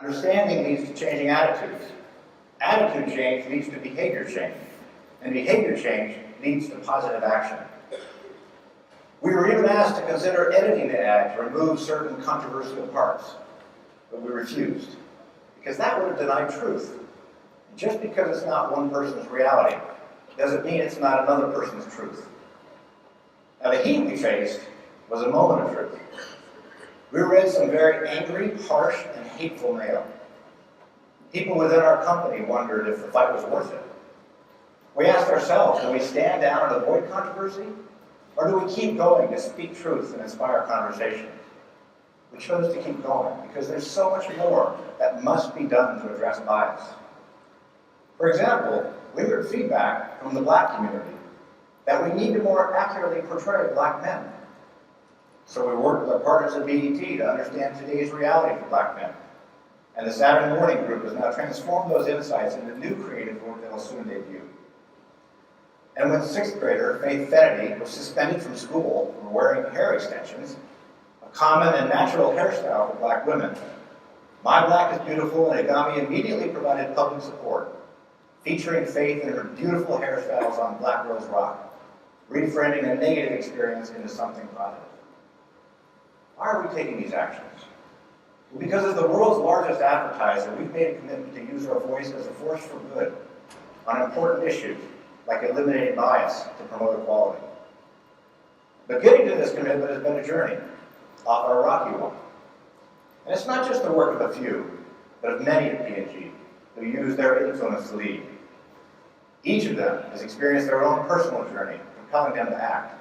Understanding leads to changing attitudes. Attitude change leads to behavior change. And behavior change leads to positive action. We were even asked to consider editing the ad to remove certain controversial parts, but we refused, because that would have denied truth. And just because it's not one person's reality doesn't mean it's not another person's truth. Now, the heat we faced was a moment of truth. We read some very angry, harsh, and hateful mail. People within our company wondered if the fight was worth it. We asked ourselves, do we stand down and avoid controversy? Or do we keep going to speak truth and inspire conversations? We chose to keep going because there's so much more that must be done to address bias. For example, we heard feedback from the Black community that we need to more accurately portray Black men. So we worked with our partners at BET to understand today's reality for Black men. And the Saturday Morning Group has now transformed those insights into new creative work that will soon debut. And when sixth grader Faith Fennedy was suspended from school for wearing hair extensions, a common and natural hairstyle for Black women, My Black is Beautiful and Agami immediately provided public support, featuring Faith in her beautiful hairstyles on Black Girls Rock, reframing a negative experience into something positive. Why are we taking these actions? Well, because as the world's largest advertiser, we've made a commitment to use our voice as a force for good on important issues like eliminating bias to promote equality. But getting to this commitment has been a journey, often a rocky one. And it's not just the work of a few, but of many at P&G who use their influence to lead. Each of them has experienced their own personal journey, compelling them to act,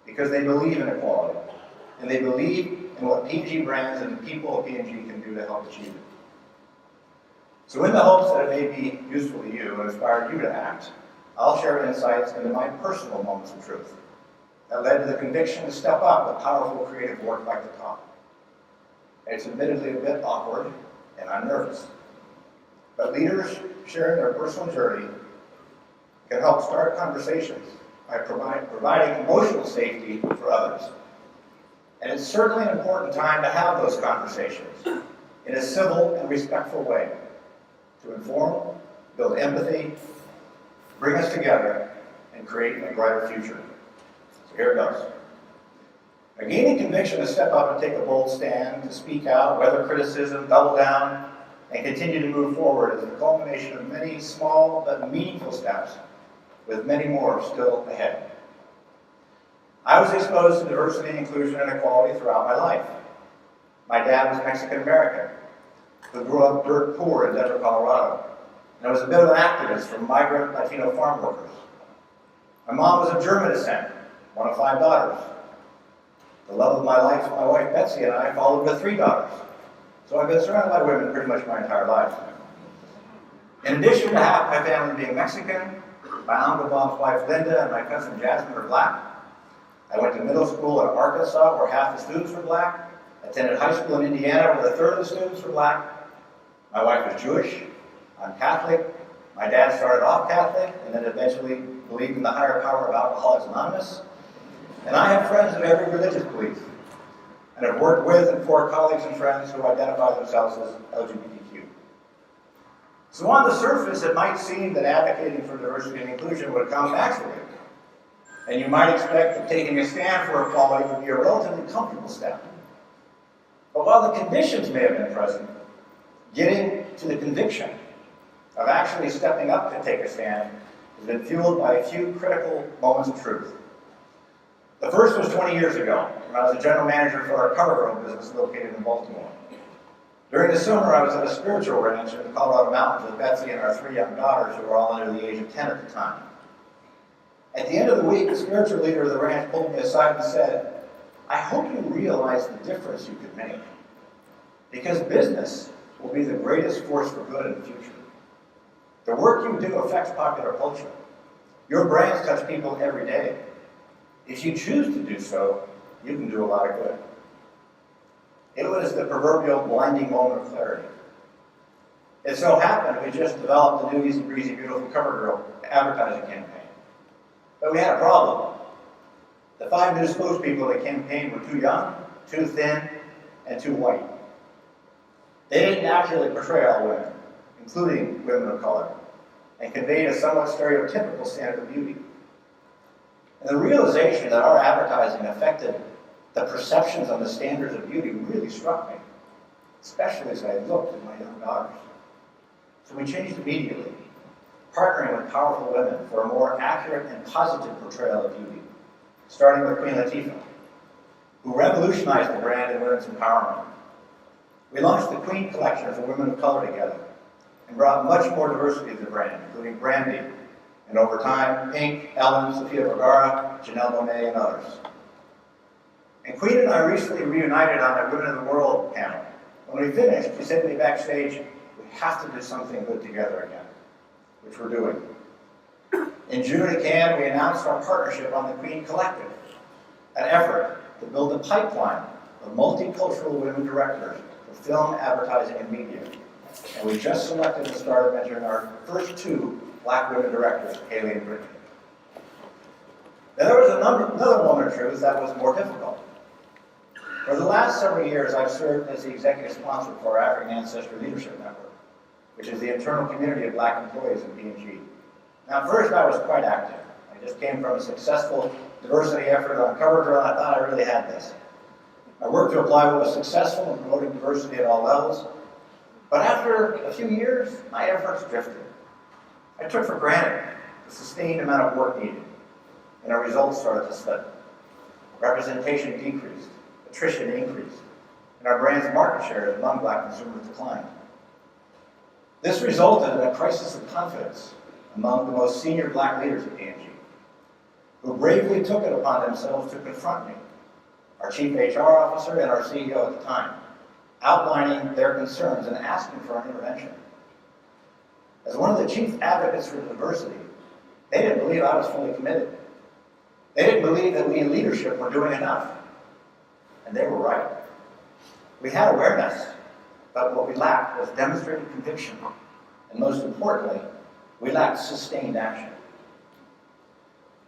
because they believe in equality, and they believe in what P&G brands and the people of P&G can do to help achieve it. So in the hopes that it may be useful to you and inspire you to act, I'll share insights into my personal moments of truth that led to the conviction to step up with powerful creative work like The Talk. It's admittedly a bit awkward, and I'm nervous. But leaders sharing their personal journey can help start conversations by providing emotional safety for others. And it's certainly an important time to have those conversations in a civil and respectful way to inform, build empathy, bring us together, and create a brighter future. So here it goes. A gaining conviction to step up and take a bold stand, to speak out, weather criticism, double down, and continue to move forward is the culmination of many small but meaningful steps, with many more still ahead. I was exposed to diversity, inclusion, and equality throughout my life. My dad was Mexican-American, who grew up dirt poor in Denver, Colorado, and was a bit of an activist for migrant Latino farm workers. My mom was of German descent, one of 5 daughters. The love of my life, my wife Betsy, and I followed with 3 daughters. So I've been surrounded by women pretty much my entire life. In addition to half my family being Mexican, my Uncle Bob's wife Linda and my cousin Jasmine are Black. I went to middle school in Arkansas where half the students were Black, attended high school in Indiana where a third of the students were Black. My wife was Jewish. I'm Catholic. My dad started off Catholic and then eventually believed in the higher power of Alcoholics Anonymous. And I have friends of every religious belief and have worked with and for colleagues and friends who identify themselves as LGBTQ. So on the surface, it might seem that advocating for diversity and inclusion would come naturally. And you might expect that taking a stand for equality would be a relatively comfortable step. But while the conditions may have been present, getting to the conviction of actually stepping up to take a stand has been fueled by a few critical moments of truth. The first was 20 years ago, when I was a general manager for our CoverGirl business located in Baltimore. During the summer, I was at a spiritual ranch in the Colorado Mountains with Betsy and our 3 young daughters who were all under the age of 10 at the time. At the end of the week, the spiritual leader of the ranch pulled me aside and said, "I hope you realize the difference you could make, because business will be the greatest force for good in the future. The work you do affects popular culture. Your brands touch people every day. If you choose to do so, you can do a lot of good." It was the proverbial blinding moment of clarity. It so happened we just developed the new Easy Breezy Beautiful CoverGirl advertising campaign. But we had a problem. The 5 new spokespeople in the campaign were too young, too thin, and too white. They didn't accurately portray all women, including women of color, and conveyed a somewhat stereotypical standard of beauty. And the realization that our advertising affected the perceptions on the standards of beauty really struck me, especially as I looked at my young daughters. So we changed immediately, partnering with powerful women for a more accurate and positive portrayal of beauty, starting with Queen Latifah, who revolutionized the brand in women's empowerment. We launched the Queen collection for women of color together and brought much more diversity to the brand, including Brandy, and over time, Pink, Ellen, Sofia Vergara, Janelle Monáe, and others. And Queen and I recently reunited on a Women in the World panel. When we finished, she said to me backstage, we have to do something good together again, which we're doing. In June at Cannes, we announced our partnership on the Queen Collective, an effort to build a pipeline of multicultural women directors for film, advertising, and media. And we just selected and started mentoring our first 2 Black women directors, Haley and Brittany. Now, there was another moment of truth that was more difficult. For the last several years, I've served as the executive sponsor for our African Ancestry Leadership Network, which is the internal community of Black employees in P&G. Now, at first, I was quite active. I just came from a successful diversity effort on CoverGirl, and I thought I really had this. I worked to apply what was successful in promoting diversity at all levels, but after a few years, my efforts drifted. I took for granted the sustained amount of work needed, and our results started to slip. Representation decreased, attrition increased, and our brand's market share among Black consumers declined. This resulted in a crisis of confidence among the most senior Black leaders at P&G, who bravely took it upon themselves to confront me, our chief HR officer and our CEO at the time, outlining their concerns and asking for an intervention. As one of the chief advocates for diversity, they didn't believe I was fully committed. They didn't believe that we in leadership were doing enough. And they were right. We had awareness, but what we lacked was demonstrated conviction. And most importantly, we lacked sustained action.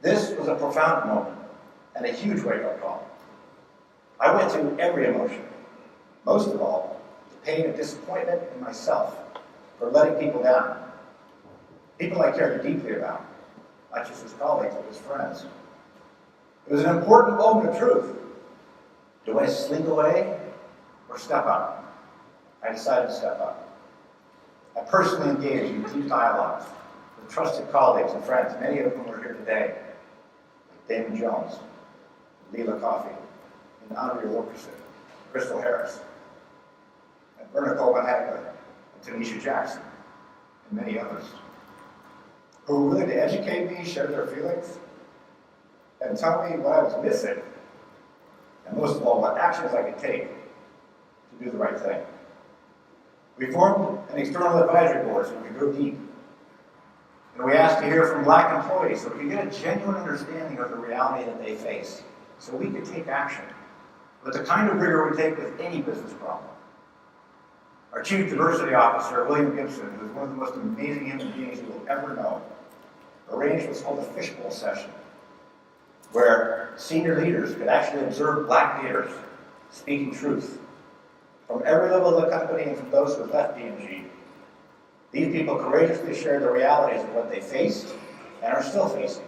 This was a profound moment and a huge wake-up call. I went through every emotion. Most of all, the pain of disappointment in myself for letting people down. People I cared deeply about, not just as colleagues, but as friends. It was an important moment of truth. Do I slink away or step up? I decided to step up. I personally engaged in deep dialogues with trusted colleagues and friends, many of whom are here today, like Damon Jones, Leila Coffey, and Andrea Wilkerson, Crystal Harris, and Verna Copenhagen, and Tanisha Jackson, and many others, who were willing to educate me, share their feelings, and tell me what I was missing, and most of all, what actions I could take to do the right thing. We formed an external advisory board so we could go deep. And we asked to hear from Black employees so we could get a genuine understanding of the reality that they face, so we could take action with the kind of rigor we take with any business problem. Our Chief Diversity Officer, William Gibson, who is one of the most amazing human beings you will ever know, arranged what's called a fishbowl session, where senior leaders could actually observe Black leaders speaking truth from every level of the company and from those who have left P&G. These people courageously shared the realities of what they faced and are still facing.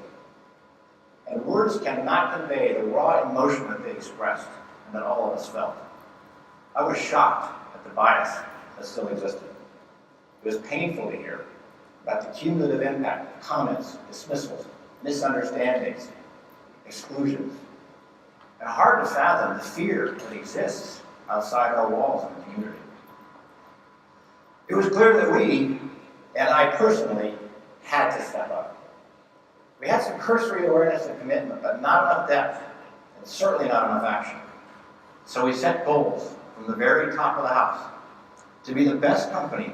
And words cannot convey the raw emotion that they expressed and that all of us felt. I was shocked at the bias that still existed. It was painful to hear about the cumulative impact of comments, dismissals, misunderstandings, exclusions, and hard to fathom the fear that exists outside our walls in the community. It was clear that we, and I personally, had to step up. We had some cursory awareness and commitment, but not enough depth, and certainly not enough action. So we set goals from the very top of the house to be the best company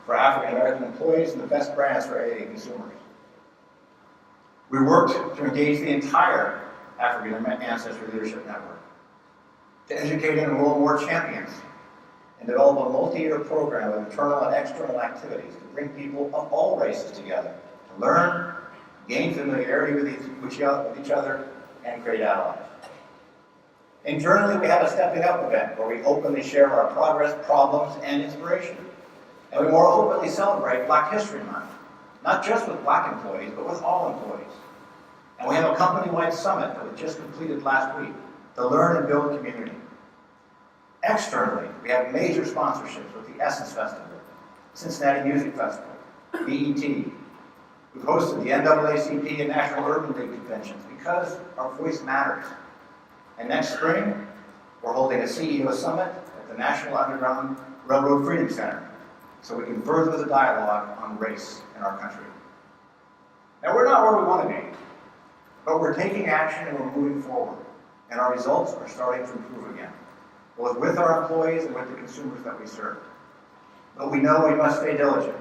for African American employees and the best brands for AA consumers. We worked to engage the entire African Ancestry Leadership Network, to educate and enroll more champions, and develop a multi-year program of internal and external activities to bring people of all races together to learn, gain familiarity with each other, and create allies. Internally, we have a Stepping Up event where we openly share our progress, problems, and inspiration. And we more openly celebrate Black History Month, not just with Black employees, but with all employees. And we have a company-wide summit that was just completed last week to learn and build community. Externally, we have major sponsorships with the Essence Festival, Cincinnati Music Festival, BET. We've hosted the NAACP and National Urban League conventions because our voice matters. And next spring, we're holding a CEO summit at the National Underground Railroad Freedom Center so we can further the dialogue on race in our country. Now, we're not where we want to be, but we're taking action and we're moving forward, and our results are starting to improve again, both with our employees and with the consumers that we serve. But we know we must stay diligent.